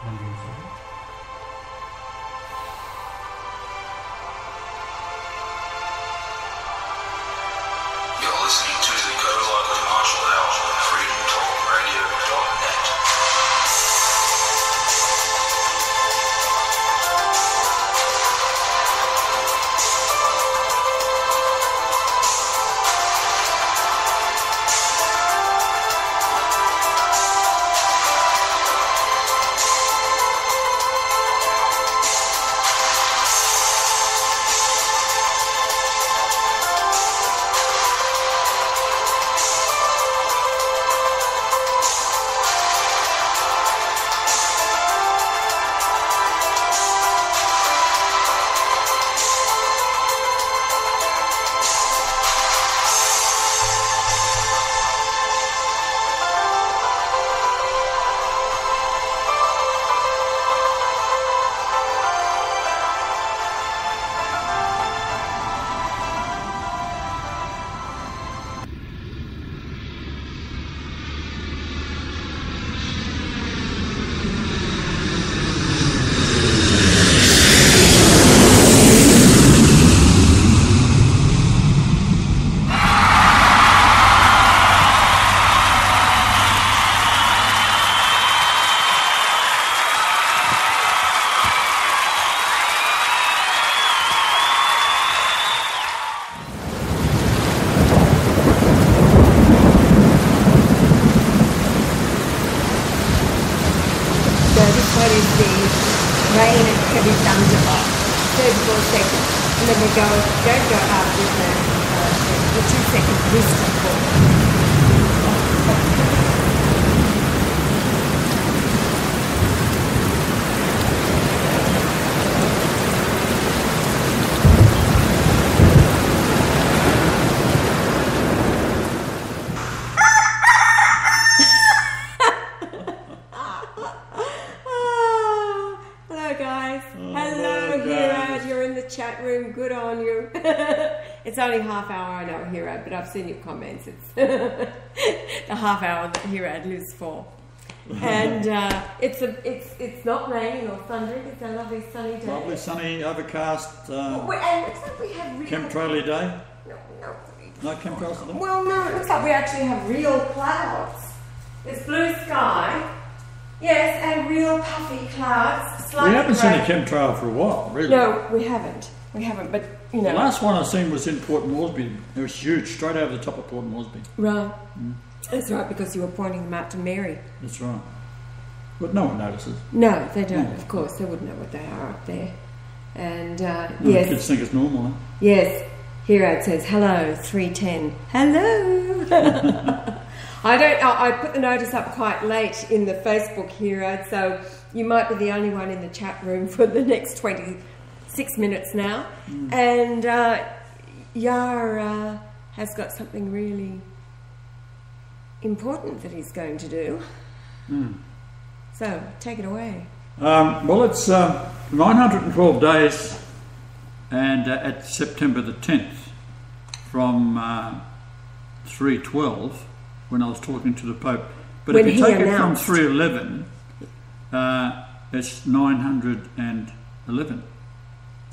You're listening to the Go Local Martial Hour on freedomtalkradio.net. rain and heavy thunderball, 34 seconds, and then we don't go up with the 2-second wisdom ball. Good on you. It's only half hour, I know, Hirad, but I've seen your comments. It's the half hour that Hirad lives for. And it's not raining or thundering. It's a lovely sunny day. Lovely sunny, overcast. And it looks like we have real chemtrail day. No chemtrails today. Well, no, it looks like we actually have real clouds. There's blue sky. Yes, and real puffy clouds. We haven't seen a chemtrail for a while, really. No, we haven't. We haven't, but you know. The last one I seen was in Port Moresby. It was huge, straight over the top of Port Moresby. Right. That's right, because you were pointing them out to Mary. That's right. But no one notices. No, they don't. No. Of course, they wouldn't know what they are up there. And yes, kids think it's normal. Huh? Yes. Hirad says, "Hello, 310. Hello." I put the notice up quite late in the Facebook, Hirad, so you might be the only one in the chat room for the next 26 minutes now. And Yar has got something really important that he's going to do. So, take it away. Well, it's 912 days and at September the 10th from 312 when I was talking to the Pope. But when if you take announced. it from 311, it's 911.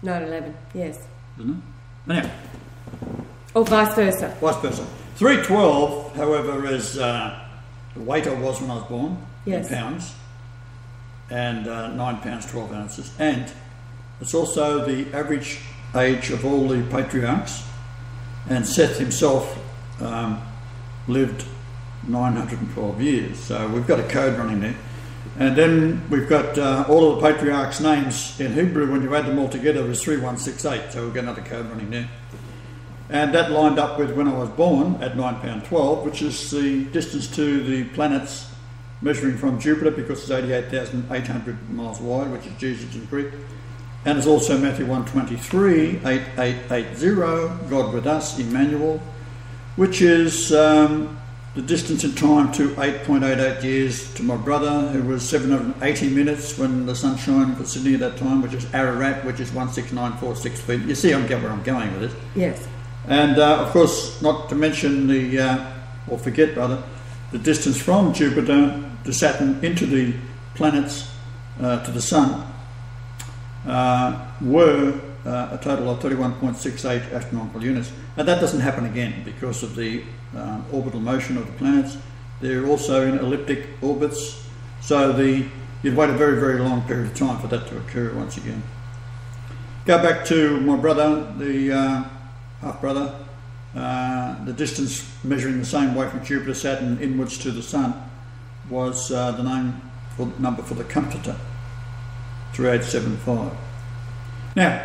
9/11, yes. Isn't it? Anyhow. Or vice versa. Vice versa. 312, however, is the weight I was when I was born, yes. in pounds, and 9 pounds 12 ounces. And it's also the average age of all the patriarchs, and Seth himself lived 912 years. So we've got a code running there. And then we've got all of the patriarchs' names in Hebrew. When you add them all together is 3168, so we've got another code running there. And that lined up with when I was born at 9 pound 12, which is the distance to the planets measuring from Jupiter, because it's 88,800 miles wide, which is Jesus in Greek. And it's also Matthew 1:23, 8880, God with us, Emmanuel, which is the distance in time to 8.88 years to my brother, who was 780 minutes when the sun shone for Sydney at that time, which is Ararat, which is 16946 feet. You see where I'm going with it. Yes. And of course, not to mention or forget rather, the distance from Jupiter to Saturn into the planets to the Sun were a total of 31.68 astronomical units. And that doesn't happen again because of the orbital motion of the planets. They're also in elliptic orbits, so you'd wait a very, very long period of time for that to occur once again. Go back to my brother, the half-brother. The distance measuring the same way from Jupiter, Saturn, inwards to the Sun was the number for the Comforter, 3875. Now,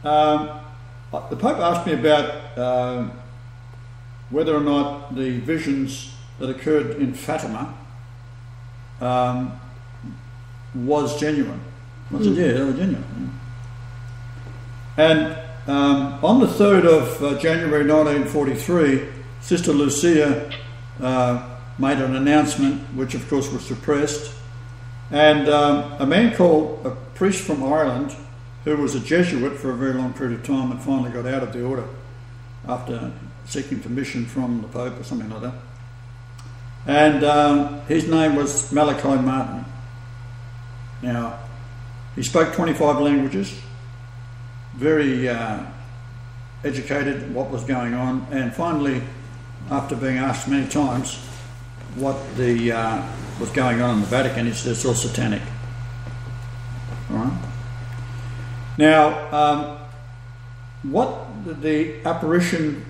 the Pope asked me about whether or not the visions that occurred in Fatima was genuine. I said, yeah, they were genuine. And on the 3rd of January 1943, Sister Lucia made an announcement, which of course was suppressed, and a man called a priest from Ireland, who was a Jesuit for a very long period of time and finally got out of the order after seeking permission from the Pope or something like that. And his name was Malachi Martin. Now, he spoke 25 languages, very educated in what was going on, and finally, after being asked many times what was going on in the Vatican, he said it's all satanic. All right. Now, what the apparition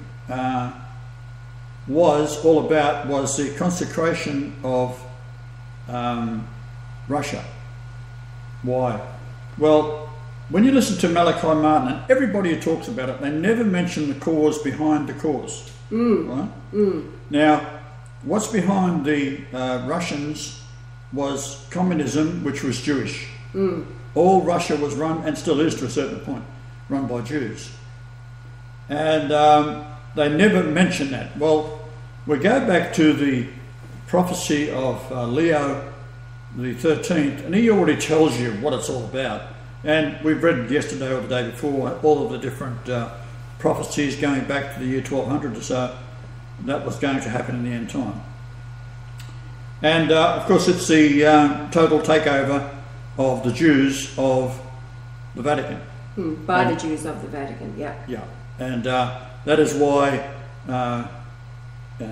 was all about was the consecration of Russia. Why? Well, when you listen to Malachi Martin, and everybody who talks about it, they never mention the cause behind the cause. Right? Now, what's behind the Russians was communism, which was Jewish. All Russia was run, and still is to a certain point, run by Jews. And they never mention that. Well, we go back to the prophecy of Leo the 13th, and he already tells you what it's all about. And we've read yesterday or the day before all of the different prophecies going back to the year 1200 or so that was going to happen in the end time. And of course it's the total takeover of the Jews of the Vatican. By the Jews of the Vatican, yeah. Yeah, and that is why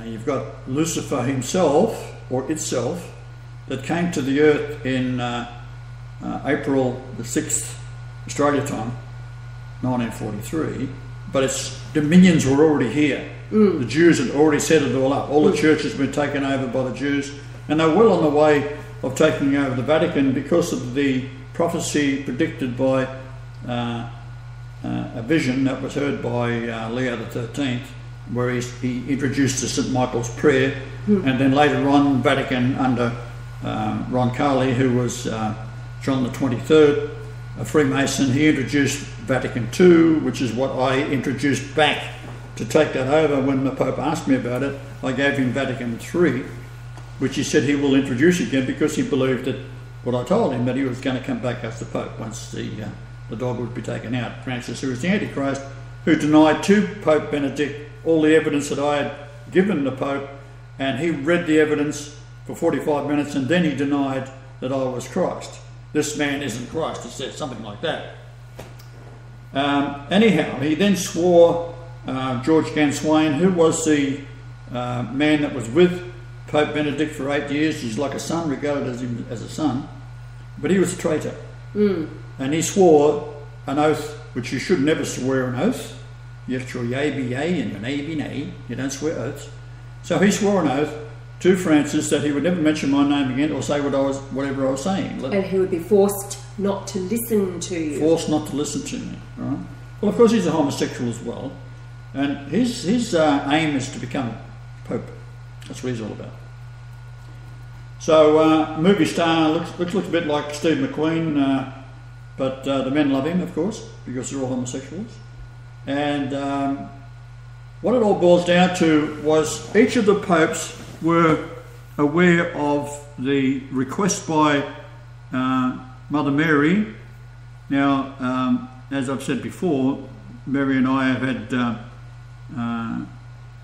you've got Lucifer himself, or itself, that came to the earth in April the 6th, Australia time, 1943, but its dominions were already here. The Jews had already set it all up. All the churches had been taken over by the Jews, and they're well on the way of taking over the Vatican because of the prophecy predicted by a vision that was heard by Leo the 13th, where he introduced the St. Michael's prayer, and then later on Vatican under Roncalli, who was John the 23rd, a Freemason, he introduced Vatican II, which is what I introduced back to take that over. When the Pope asked me about it, I gave him Vatican III, which he said he will introduce again because he believed that what I told him, that he was going to come back as the Pope once the dog would be taken out. Francis, who was the Antichrist, who denied to Pope Benedict all the evidence that I had given the Pope, and he read the evidence for 45 minutes and then he denied that I was Christ. This man isn't Christ, he said something like that. Anyhow, he then swore George Ganswain, who was the man that was with Pope Benedict for 8 years. He's like a son, regarded as him as a son, but he was a traitor. And he swore an oath, which you should never swear an oath. You have to yea be yea and your nay be nay. You don't swear oaths. So he swore an oath to Francis that he would never mention my name again or say whatever I was saying. And he would be forced not to listen to you. Forced not to listen to me, right? Well, of course, he's a homosexual as well. And his aim is to become Pope. That's what he's all about. So, movie star, looks a bit like Steve McQueen, but the men love him, of course, because they're all homosexuals. And what it all boils down to was each of the popes were aware of the request by Mother Mary. Now, as I've said before, Mary and I have had,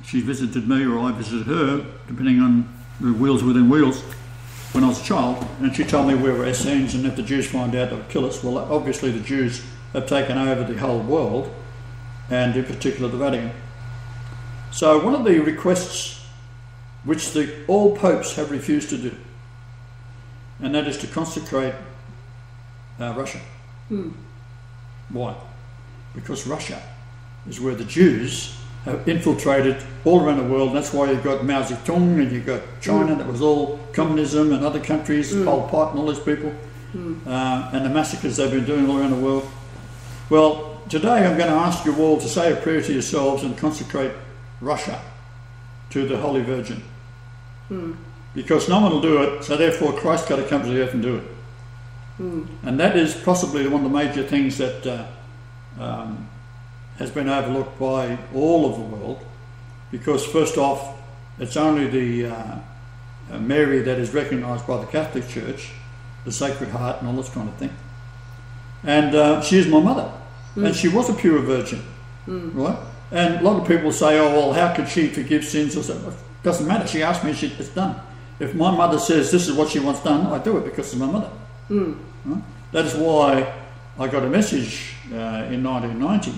she visited me or I visited her, depending on the wheels within wheels. when I was a child, and she told me we were Essenes, and if the Jews find out, they'll kill us. Well, obviously the Jews have taken over the whole world, and in particular the Vatican. So one of the requests which all popes have refused to do, and that is to consecrate Russia. Why? Because Russia is where the Jews have infiltrated all around the world. That's why you've got Mao Zedong, and you've got China, that was all communism, and other countries, Pol Pot and all those people, and the massacres they've been doing all around the world. Well, today I'm going to ask you all to say a prayer to yourselves and consecrate Russia to the Holy Virgin. Because no one will do it, so therefore Christ's got to come to the earth and do it. And that is possibly one of the major things that has been overlooked by all of the world, because first off, it's only the Mary that is recognised by the Catholic Church, the Sacred Heart and all this kind of thing. And she is my mother, and she was a pure virgin, right? And a lot of people say, oh, well, how could she forgive sins? Or so? It doesn't matter. She asked me, it's done. If my mother says this is what she wants done, I do it because it's my mother. Right? That is why I got a message in 1990.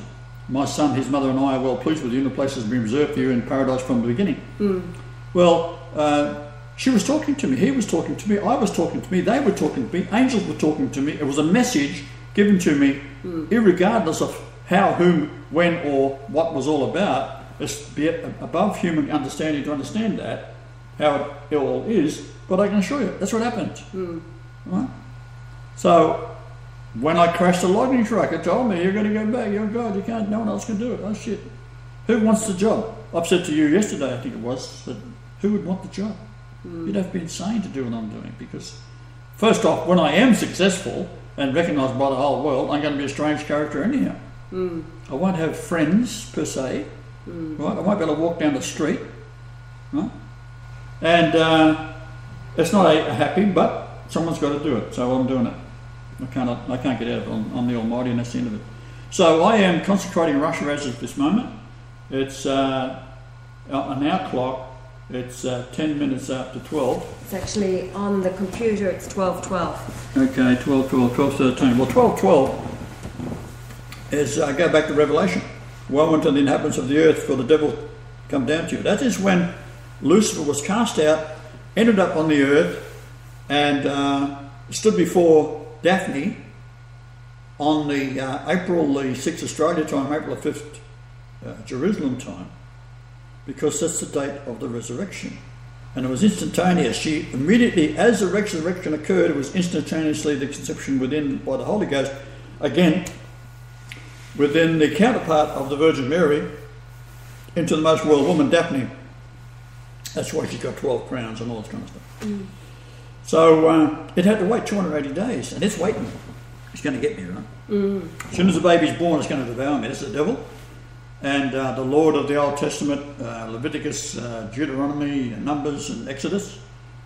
My son, his mother and I are well pleased with you, and the place has been reserved for you in paradise from the beginning. Well, she was talking to me, he was talking to me, I was talking to me, they were talking to me, angels were talking to me. It was a message given to me, irregardless of how, whom, when, or what was all about. It's above human understanding to understand that, how it all is, but I can assure you, that's what happened. Right? So, when I crashed the lightning truck, it told me, you're going to go back, you're God, you can't, no one else can do it. Oh shit. Who wants the job? I've said to you yesterday, I think it was, that who would want the job? You'd have to be insane to do what I'm doing, because first off, when I am successful and recognised by the whole world, I'm going to be a strange character anyhow. I won't have friends per se, right? I won't be able to walk down the street, right? And it's not a happy, but someone's got to do it, so I'm doing it. I can't get out of it. I'm the Almighty, and that's the end of it. So I am consecrating Russia as of this moment. It's on our clock. It's 10 minutes after 12. It's actually on the computer. It's 12:12. Okay, 12:13. Well, 12:12 is go back to Revelation. Woe unto the inhabitants of the earth, for the devil come down to you. That is when Lucifer was cast out, ended up on the earth, and stood before Daphne on the April the 6th Australia time, April the 5th Jerusalem time, because that's the date of the resurrection. And it was instantaneous. She immediately, as the resurrection occurred, it was instantaneously the conception within by the Holy Ghost, again, within the counterpart of the Virgin Mary, into the most royal woman, Daphne. That's why she's got 12 crowns and all this kind of stuff. So it had to wait 280 days, and it's waiting. It's going to get me, right? As soon as the baby's born, it's going to devour me. It's the devil. And the Lord of the Old Testament, Leviticus, Deuteronomy, Numbers, and Exodus,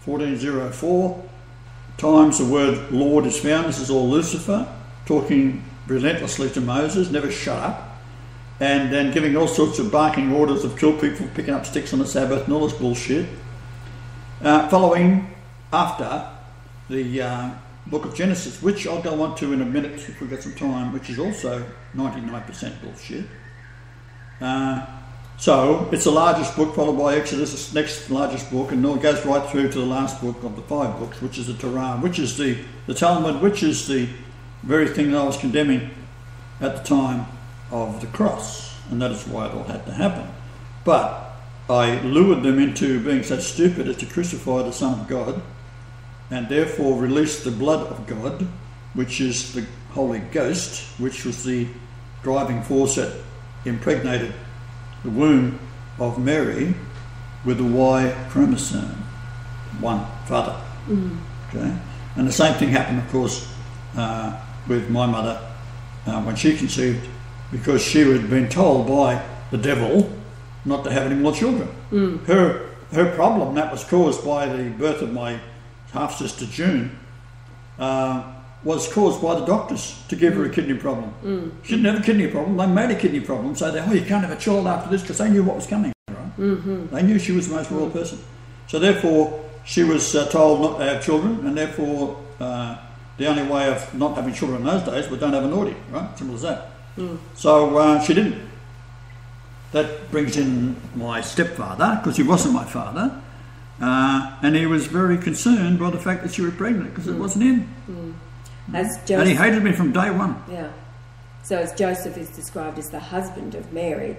14:04 times the word Lord is found. This is all Lucifer talking relentlessly to Moses, never shut up, and then giving all sorts of barking orders of kill people, picking up sticks on the Sabbath, and all this bullshit. Following after the book of Genesis, which I'll go on to in a minute if we've got some time, which is also 99% bullshit. So it's the largest book, followed by Exodus, the next largest book, and it goes right through to the last book of the 5 books, which is the Torah, which is the Talmud, which is the very thing that I was condemning at the time of the cross, and that is why it all had to happen. But I lured them into being so stupid as to crucify the Son of God, and therefore release the blood of God, which is the Holy Ghost, which was the driving force that impregnated the womb of Mary with the Y chromosome, one father. Okay, and the same thing happened, of course, with my mother when she conceived, because she had been told by the devil not to have any more children. Her problem, that was caused by the birth of my half sister June, was caused by the doctors to give her a kidney problem. She didn't have a kidney problem, they made a kidney problem, so they, you can't have a child after this, because they knew what was coming, right? They knew she was the most royal person. So therefore, she was told not to have children, and therefore the only way of not having children in those days was don't have a naughty, right? Simple as that. So she didn't. That brings in my stepfather, because he wasn't my father, and he was very concerned by the fact that she was pregnant, because it wasn't him. As Joseph, And he hated me from day one. Yeah. So as Joseph is described as the husband of Mary,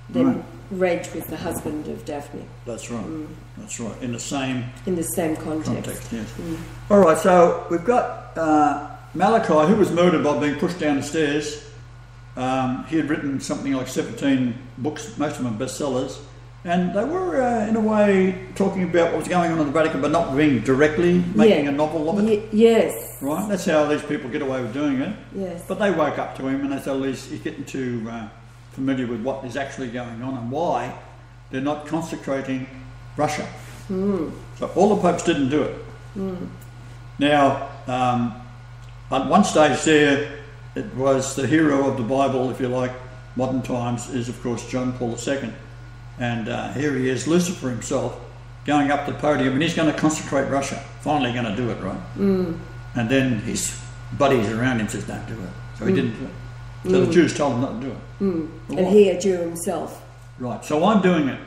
then Reg was the husband of Daphne. That's right. That's right. In the same context. Yes. All right. So we've got Malachi, who was murdered by being pushed down the stairs. He had written something like 17 books, most of them bestsellers, and they were, in a way, talking about what was going on in the Vatican, but not being directly making a novel of it. Yes. Right? That's how these people get away with doing it. Yes. But they woke up to him, and they said, he's getting too familiar with what is actually going on and why they're not consecrating Russia. So all the popes didn't do it. Now, at one stage there, it was the hero of the Bible, if you like, modern times, is of course John Paul II. And here he is, Lucifer himself, going up the podium, and he's going to consecrate Russia. Finally going to do it, right? And then his buddies around him says, don't do it. So he didn't do it. So the Jews told him not to do it. And he, a Jew himself. Right, so I'm doing it.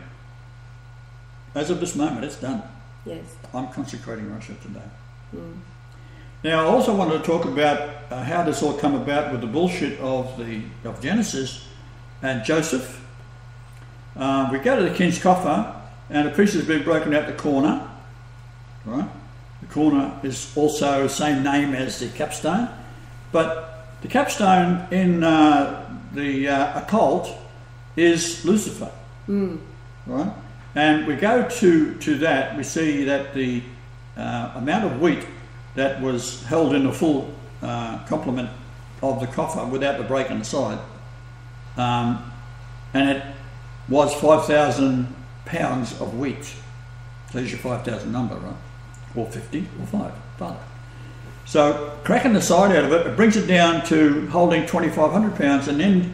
As of this moment, it's done. Yes. I'm consecrating Russia today. Now, I also wanted to talk about how this all come about with the bullshit of Genesis and Joseph. We go to the king's coffer, and a piece has been broken out the corner. Right, the corner is also the same name as the capstone, but the capstone in the occult is Lucifer. Right, and we go to that. We see that the amount of wheat that was held in the full complement of the coffer without the break on the side, and it was 5,000 pounds of wheat. So there's your 5,000 number, right? Or 50 or 5. So cracking the side out of it, it brings it down to holding 2,500 pounds, and then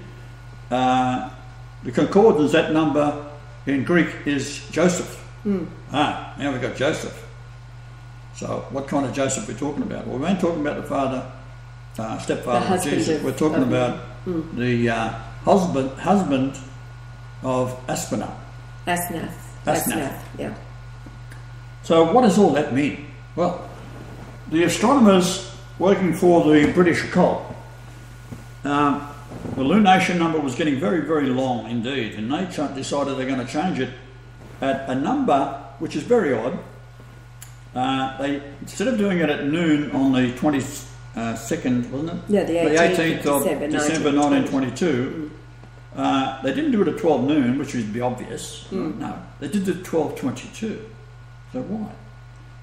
the concordance, that number in Greek is Joseph. Now we've got Joseph. So what kind of Joseph are we talking about? Well, we ain't talking about the father, stepfather of Jesus. We're talking about the husband of Asenath. Asenath, yeah. So what does all that mean? Well, the astronomers working for the British occult, the lunation number was getting very, very long indeed, and they decided they're going to change it at a number which is very odd. They, instead of doing it at noon on the 22nd, wasn't it? Yeah, the 18th of December 1922. They didn't do it at 12 noon, which would be obvious. No, they did it at 12:22. So why?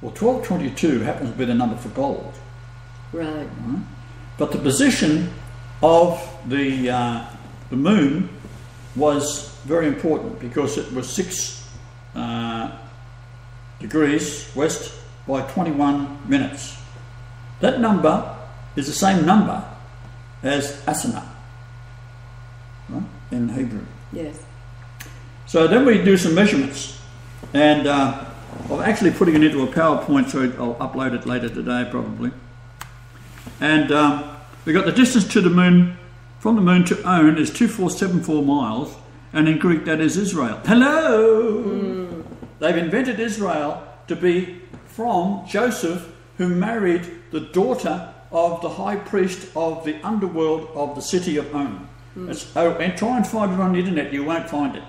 Well, 12:22 happens to be the number for gold. Right. But the position of the moon was very important, because it was 6 degrees west by 21 minutes. That number is the same number as Asenath, right, in Hebrew. Yes. So then we do some measurements, and I'm actually putting it into a PowerPoint, so I'll upload it later today probably. And we've got the distance to the moon, from the moon to On is 2474 miles, and in Greek that is Israel. Hello! They've invented Israel to be from Joseph, who married the daughter of the high priest of the underworld of the city of On. And try and find it on the internet, you won't find it.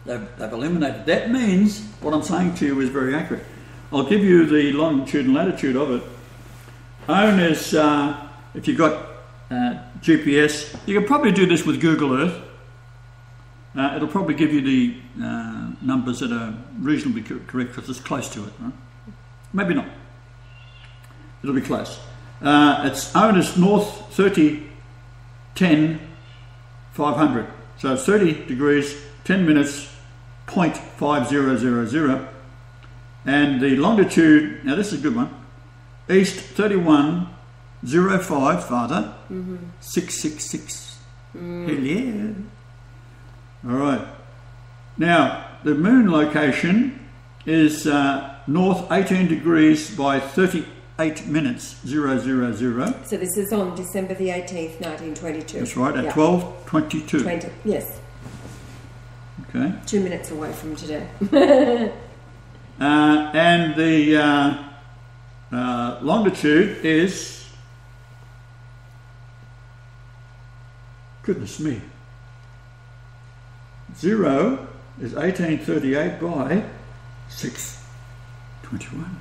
They've eliminated. That means what I'm saying to you is very accurate. I'll give you the longitude and latitude of it. On is, if you've got GPS, you can probably do this with Google Earth. It'll probably give you the numbers that are reasonably correct, because it's close to it. Right? Maybe not. It'll be close. It's On is north 30, 10, 500. So it's 30 degrees, 10 minutes, 0.5000. And the longitude, now this is a good one, east 3105, farther, 666. Hell yeah. All right. Now, the moon location is north 18 degrees by 38 minutes, 000. So this is on December the 18th, 1922. That's right, at Yeah. 12:22. 20, yes. Okay. 2 minutes away from today. And the longitude is, goodness me, 0 is 1838 by 621.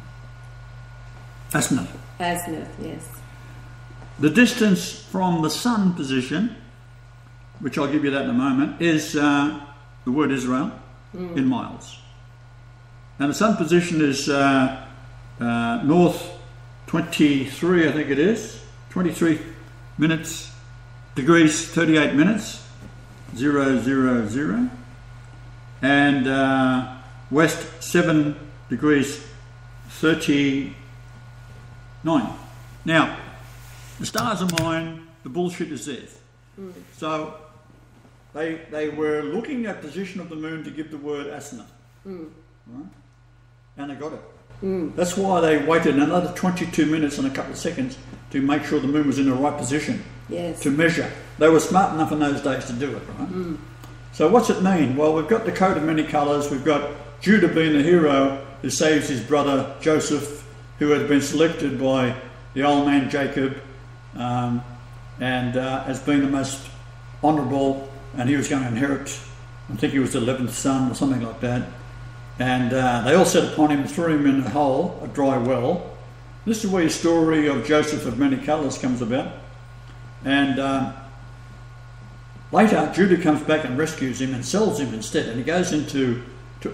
Azimuth. Azimuth, yes. The distance from the sun position, which I'll give you that in a moment, is the word Israel in miles. And the sun position is north 23, I think it is, 23 minutes, degrees, 38 minutes, 000. And west 7 degrees, 39. Now, the stars are mine, the bullshit is theirs. So they were looking at position of the moon to give the word azimuth. Right? And they got it. That's why they waited another 22 minutes and a couple of seconds to make sure the moon was in the right position to measure. They were smart enough in those days to do it, right? So what's it mean? Well, we've got the coat of many colours. We've got Judah being the hero who saves his brother Joseph, who had been selected by the old man Jacob, and as being the most honourable, and he was going to inherit, I think he was the 11th son or something like that. And they all set upon him and threw him in a hole, a dry well. This is where the story of Joseph of many colours comes about. And later, Judah comes back and rescues him and sells him instead, and he goes to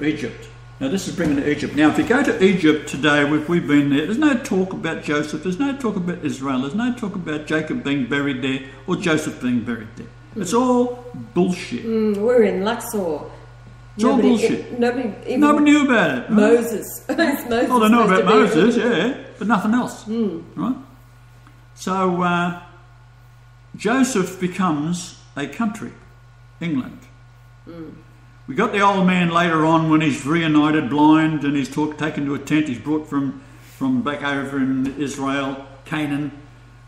Egypt. Now, this is bringing to Egypt. Now, if you go to Egypt today, if we've been there, there's no talk about Joseph, there's no talk about Israel, there's no talk about Jacob being buried there or Joseph being buried there. It's all bullshit. We're in Luxor. It's all bullshit. Nobody knew about it. Right? Moses. Moses. Oh, they know about Moses, yeah, but nothing else. Right? So Joseph becomes a country, England. We got the old man later on when he's reunited, blind, and he's taken to a tent. He's brought from back over in Israel, Canaan,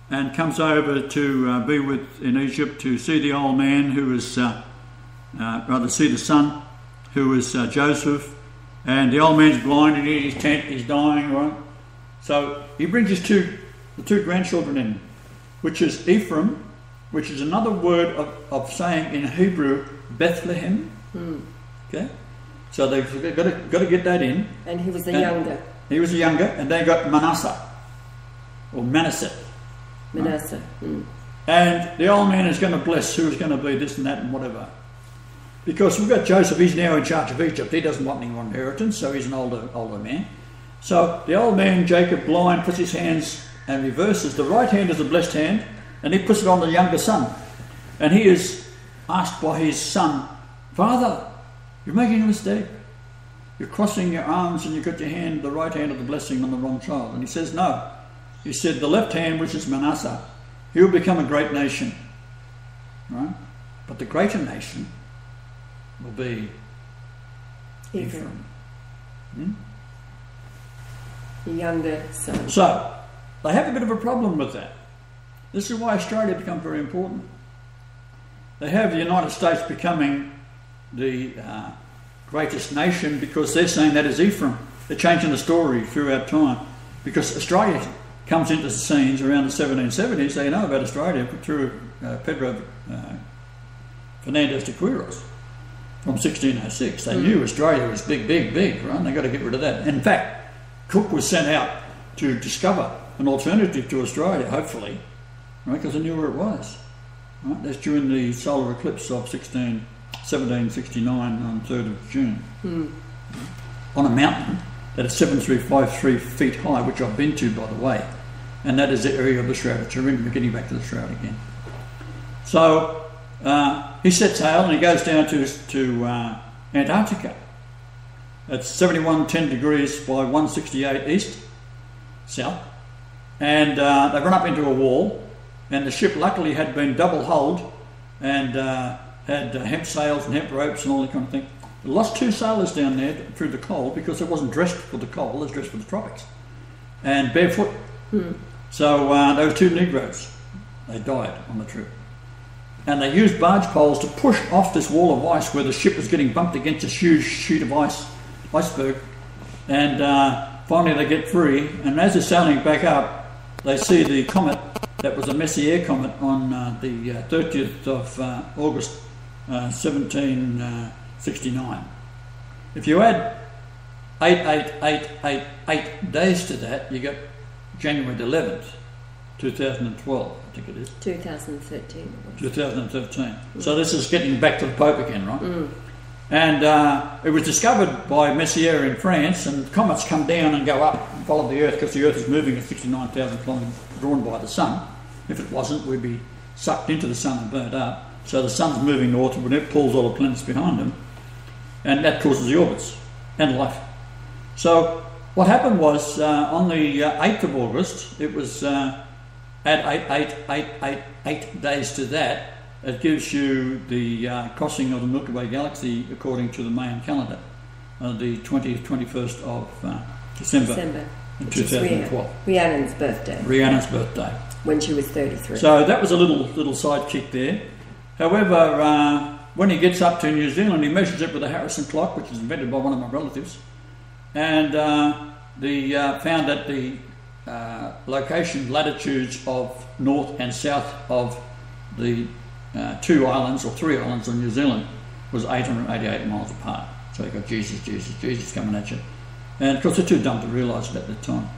and comes over to be in Egypt to see the old man who is, see the son, who is Joseph, and the old man's blind and in his tent, he's dying, right? So he brings the two grandchildren in, which is Ephraim, which is another word of saying in Hebrew, Bethlehem. Okay? So they've got to get that in. And he was the younger. He was the younger, and they got Manasseh, or Manasseh. Manasseh. Right? And the old man is going to bless who is going to be this and that and whatever. Because we've got Joseph, he's now in charge of Egypt. He doesn't want any more inheritance, so he's an older man. So the old man, Jacob, blind, puts his hands and reverses. The right hand is the blessed hand, and he puts it on the younger son. And he is asked by his son, Father, you're making a mistake. You're crossing your arms and you've got your hand, the right hand of the blessing on the wrong child. And he says, no. He said, the left hand, which is Manasseh, he'll become a great nation. Right? But the greater nation will be Ephraim. The younger son. So, they have a bit of a problem with that. This is why Australia becomes very important. They have the United States becoming the greatest nation because they're saying that is Ephraim. They're changing the story throughout time because Australia comes into the scenes around the 1770s. They know about Australia through Pedro Fernandez de Quiros from 1606. They knew Australia was big, right? And they got to get rid of that. In fact, Cook was sent out to discover an alternative to Australia, hopefully, right? Because they knew where it was. Right? That's during the solar eclipse of 1769 on 3rd of June. On a mountain that is 7,353 feet high, which I've been to, by the way. And that is the area of the Shroud of Turin. We're getting back to the Shroud again. So he sets sail and he goes down to Antarctica. It's 7110 degrees by 168 east, south. And they run up into a wall. And the ship luckily had been double hulled and had hemp sails and hemp ropes and all that kind of thing. We lost 2 sailors down there through the cold because it wasn't dressed for the cold, it was dressed for the tropics. And barefoot. So there were 2 Negroes. They died on the trip. And they used barge poles to push off this wall of ice where the ship was getting bumped against this huge sheet of iceberg. And finally they get free, and as they're sailing back up, they see the comet that was a Messier comet on the 30th of August 1769. If you add 8 days to that, you get January the 11th, 2012, I think it is. 2013. 2013. So this is getting back to the Pope again, right? And it was discovered by Messier in France, and comets come down and go up and follow the Earth because the Earth is moving at 69,000 kilometres, drawn by the sun. If it wasn't, we'd be sucked into the sun and burnt up. So the sun's moving northward and it pulls all the planets behind them, and that causes the orbits and life. So what happened was on the 8th of August, it was add 8 days to that. It gives you the crossing of the Milky Way galaxy according to the Mayan calendar, the 21st of December in 2012. Rhiannon's birthday. Rhiannon's birthday. When she was 33. So that was a little sidekick there. However, when he gets up to New Zealand, he measures it with a Harrison clock, which was invented by one of my relatives, and found that the location, latitudes of north and south of the 2 islands or 3 islands on New Zealand was 888 miles apart. So you got Jesus coming at you. And of course they're too dumb to realise it at the time.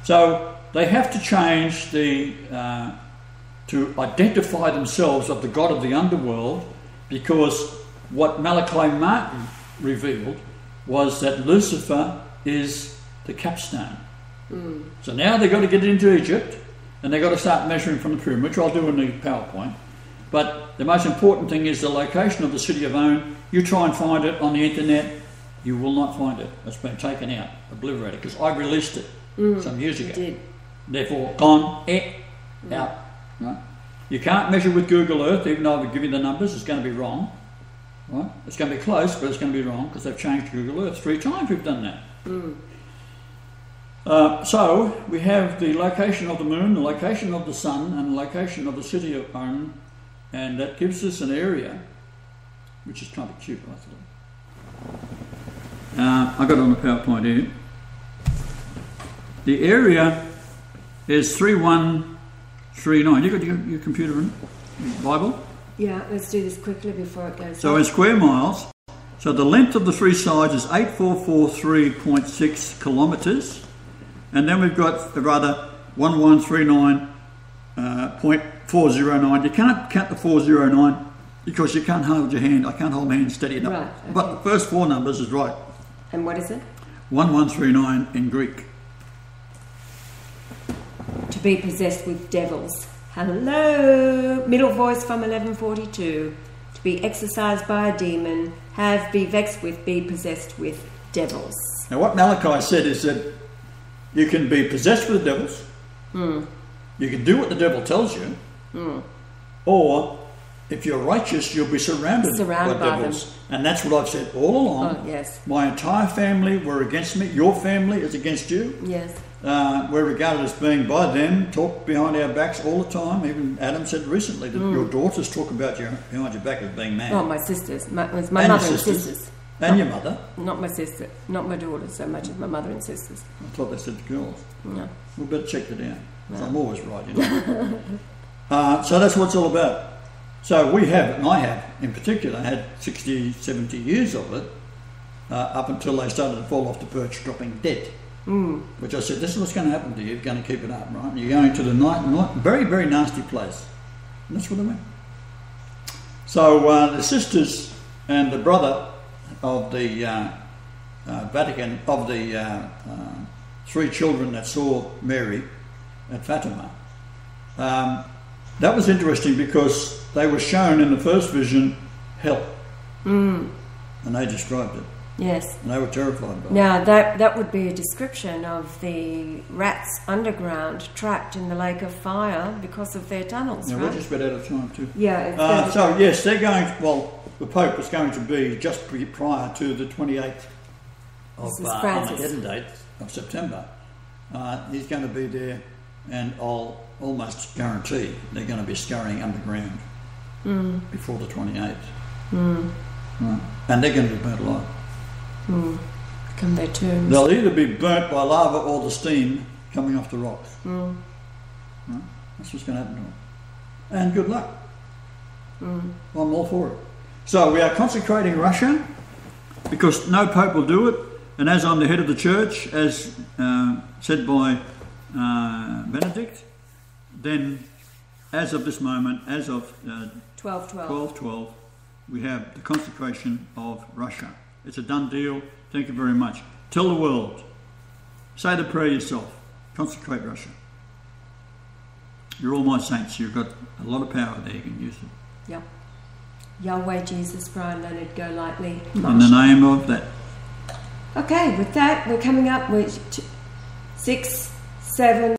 So they have to change to identify themselves of the god of the underworld, because what Malachi Martin revealed was that Lucifer is the capstone. So now they've got to get into Egypt, and they've got to start measuring from the pyramid, which I'll do in the PowerPoint. But the most important thing is the location of the city of On. You try and find it on the internet, you will not find it. It's been taken out, obliterated, because I released it some years ago. You did. Therefore, gone, out. Right? You can't measure with Google Earth, even though I would give you the numbers, it's going to be wrong. Right? It's going to be close, but it's going to be wrong, because they've changed Google Earth 3 times we've done that. So we have the location of the moon, the location of the sun, and the location of the city of On, and that gives us an area, which is kind of cute, I thought. I got it on the PowerPoint here. The area is 3139. You got your computer in Bible? Yeah, let's do this quickly before it goes. So in square miles, so the length of the 3 sides is 8443.6 kilometres. And then we've got rather 1139.409. You can't count the 409 because you can't hold your hand. I can't hold my hand steady enough. Right, okay. But the first 4 numbers is right. And what is it? 1139 in Greek. To be possessed with devils. Hello. Middle voice from 1142. To be exercised by a demon. Have, be vexed with, be possessed with devils. Now what Malachi said is that you can be possessed with the devils. You can do what the devil tells you. Or if you're righteous, you'll be surrounded by devils. Them. And that's what I've said all along. Oh, yes. My entire family were against me. Your family is against you. Yes. We're regarded as being by them, talk behind our backs all the time. Even Adam said recently that your daughters talk about you behind your back as being mad. Oh, my sisters. It was my mother and sisters. And your mother. Not my sister. Not my daughters so much as my mother and sisters. I thought they said the girls. No. We better check that out. No. I'm always right, you know. So that's what it's all about. So we have, and I have in particular, had 60, 70 years of it up until they started to fall off the perch, dropping dead. Which I said, this is what's going to happen to you. You're going to keep it up, right? And you're going to the night, very, very nasty place. And that's what I meant. So the sisters and the brother of the Vatican, of the 3 children that saw Mary at Fatima, that was interesting because they were shown in the first vision hell, and they described it. Yes. And they were terrified by it. Now, that would be a description of the rats underground trapped in the lake of fire because of their tunnels, Now, right? we're just about out of time too. Yeah. So, yes, they're going to, well, the Pope is going to be just prior to the 28th of This is on the Francis. heading date of September. He's going to be there, and I'll almost guarantee they're going to be scurrying underground before the 28th. Right. And they're going to be burnt alive. Become their tombs. They'll either be burnt by lava or the steam coming off the rocks. Right? That's what's going to happen to them. And good luck. I'm all for it. So we are consecrating Russia because no Pope will do it. And as I'm the head of the church, as said by Benedict, then as of this moment, as of 12/12, we have the consecration of Russia. It's a done deal. Thank you very much. Tell the world. Say the prayer yourself. Consecrate Russia. You're all my saints. You've got a lot of power there. You can use it. Yep. Yahweh, Jesus, Brian Leonard, go lightly. In the name of that. Okay, with that, we're coming up with 6, 7...